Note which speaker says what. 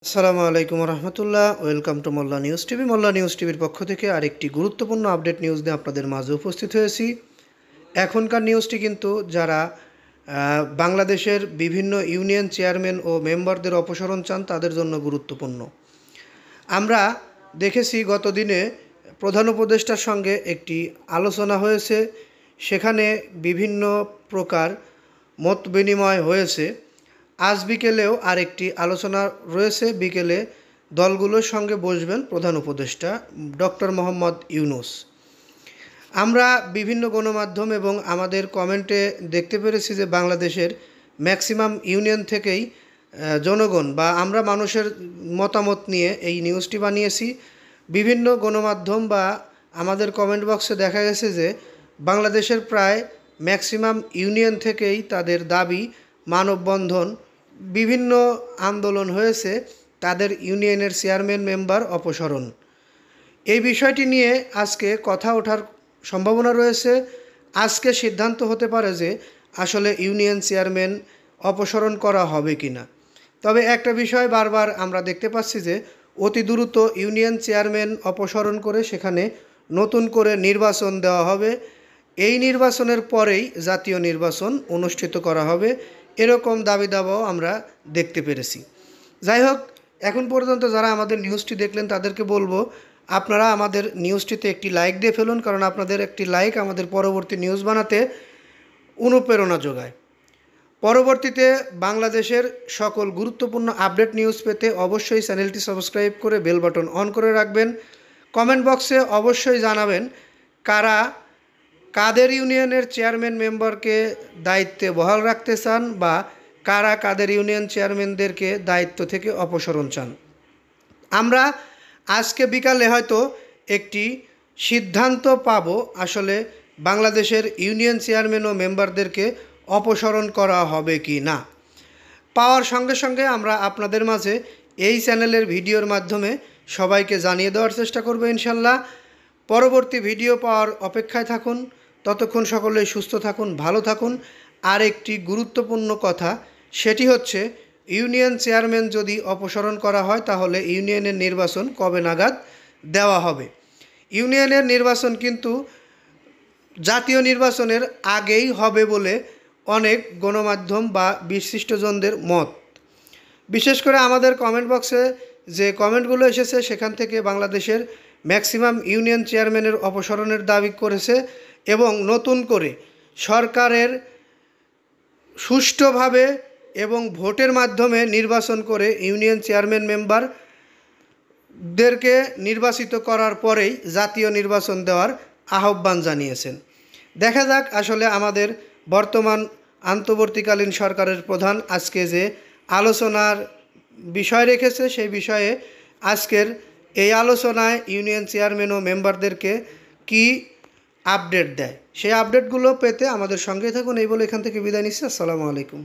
Speaker 1: আসসালামু আলাইকুম রহমতুল্লাহ। Welcome to Molla news TV. Molla news টিভির পক্ষ থেকে আরেকটি গুরুত্বপূর্ণ আপডেট নিউজ নিয়ে আপনাদের মাঝে উপস্থিত হয়েছি। এখনকার নিউজটি কিন্তু যারা বাংলাদেশের বিভিন্ন ইউনিয়ন চেয়ারম্যান ও মেম্বারদের অপসারণ চান তাদের জন্য গুরুত্বপূর্ণ। আমরা দেখেছি গত দিনে প্রধান উপদেষ্টার সঙ্গে একটি আলোচনা হয়েছে, সেখানে বিভিন্ন প্রকার মত বিনিময় হয়েছে। আজ বিকেলেও আরেকটি আলোচনা রয়েছে, বিকেলে দলগুলোর সঙ্গে বসবেন প্রধান উপদেষ্টা ডক্টর মোহাম্মদ ইউনূস। আমরা বিভিন্ন গণমাধ্যম এবং আমাদের কমেন্টে দেখতে পেরেছি যে বাংলাদেশের ম্যাক্সিমাম ইউনিয়ন থেকেই জনগণ বা আমরা মানুষের মতামত নিয়ে এই নিউজটি বানিয়েছি। বিভিন্ন গণমাধ্যম বা আমাদের কমেন্ট বক্সে দেখা গেছে যে বাংলাদেশের প্রায় ম্যাক্সিমাম ইউনিয়ন থেকেই তাদের দাবি মানববন্ধন, বিভিন্ন আন্দোলন হয়েছে তাদের ইউনিয়নের চেয়ারম্যান মেম্বার অপসারণ। এই বিষয়টি নিয়ে আজকে কথা ওঠার সম্ভাবনা রয়েছে। আজকে সিদ্ধান্ত হতে পারে যে আসলে ইউনিয়ন চেয়ারম্যান অপসারণ করা হবে কি না। তবে একটা বিষয় বারবার আমরা দেখতে পাচ্ছি যে অতি দ্রুত ইউনিয়ন চেয়ারম্যান অপসারণ করে সেখানে নতুন করে নির্বাচন দেওয়া হবে। এই নির্বাচনের পরেই জাতীয় নির্বাচন অনুষ্ঠিত করা হবে, এরকম দাবি দাবাও আমরা দেখতে পেরেছি। যাই হোক, এখন পর্যন্ত যারা আমাদের নিউজটি দেখলেন তাদেরকে বলবো আপনারা আমাদের নিউজটিতে একটি লাইক দিয়ে ফেলুন, কারণ আপনাদের একটি লাইক আমাদের পরবর্তী নিউজ বানাতে অনুপ্রেরণা যোগায়। পরবর্তীতে বাংলাদেশের সকল গুরুত্বপূর্ণ আপডেট নিউজ পেতে অবশ্যই চ্যানেলটি সাবস্ক্রাইব করে বেল বাটন অন করে রাখবেন। কমেন্ট বক্সে অবশ্যই জানাবেন কাদের ইউনিয়নের চেয়ারম্যান মেম্বারকে দায়িত্বে বহাল রাখতে চান বা কাদের ইউনিয়ন চেয়ারম্যানদেরকে দায়িত্ব থেকে অপসারণ চান। আমরা আজকে বিকালে হয়তো একটি সিদ্ধান্ত পাব আসলে বাংলাদেশের ইউনিয়ন চেয়ারম্যান ও মেম্বারদেরকে অপসারণ করা হবে কি না। পাওয়ার সঙ্গে সঙ্গে আমরা আপনাদের মাঝে এই চ্যানেলের ভিডিওর মাধ্যমে সবাইকে জানিয়ে দেওয়ার চেষ্টা করব ইনশাল্লাহ। পরবর্তী ভিডিও পাওয়ার অপেক্ষায় থাকুন। ততক্ষণ সকলেই সুস্থ থাকুন, ভালো থাকুন। আর একটি গুরুত্বপূর্ণ কথা, সেটি হচ্ছে ইউনিয়ন চেয়ারম্যান যদি অপসারণ করা হয় তাহলে ইউনিয়নের নির্বাচন কবে নাগাদ দেওয়া হবে। ইউনিয়নের নির্বাচন কিন্তু জাতীয় নির্বাচনের আগেই হবে বলে অনেক গণমাধ্যম বা বিশিষ্টজনদের মত। বিশেষ করে আমাদের কমেন্ট বক্সে যে কমেন্টগুলো এসেছে সেখান থেকে বাংলাদেশের ম্যাক্সিমাম ইউনিয়ন চেয়ারম্যানের অপসারণের দাবি করেছে এবং নতুন করে সরকারের সুষ্ঠুভাবে এবং ভোটের মাধ্যমে নির্বাচন করে ইউনিয়ন চেয়ারম্যান মেম্বারদেরকে নির্বাচিত করার পরেই জাতীয় নির্বাচন দেওয়ার আহ্বান জানিয়েছেন। দেখা যাক আসলে আমাদের বর্তমান অন্তর্বর্তীকালীন সরকারের প্রধান আজকে যে আলোচনার বিষয় রেখেছে সেই বিষয়ে আজকের এই আলোচনায় ইউনিয়ন চেয়ারম্যান ও মেম্বারদেরকে কি আপডেট দেয়, সেই আপডেটগুলো পেতে আমাদের সঙ্গেই থাকুন। এই বলে এখান থেকে বিদায় নিচ্ছি। আসসালামু আলাইকুম।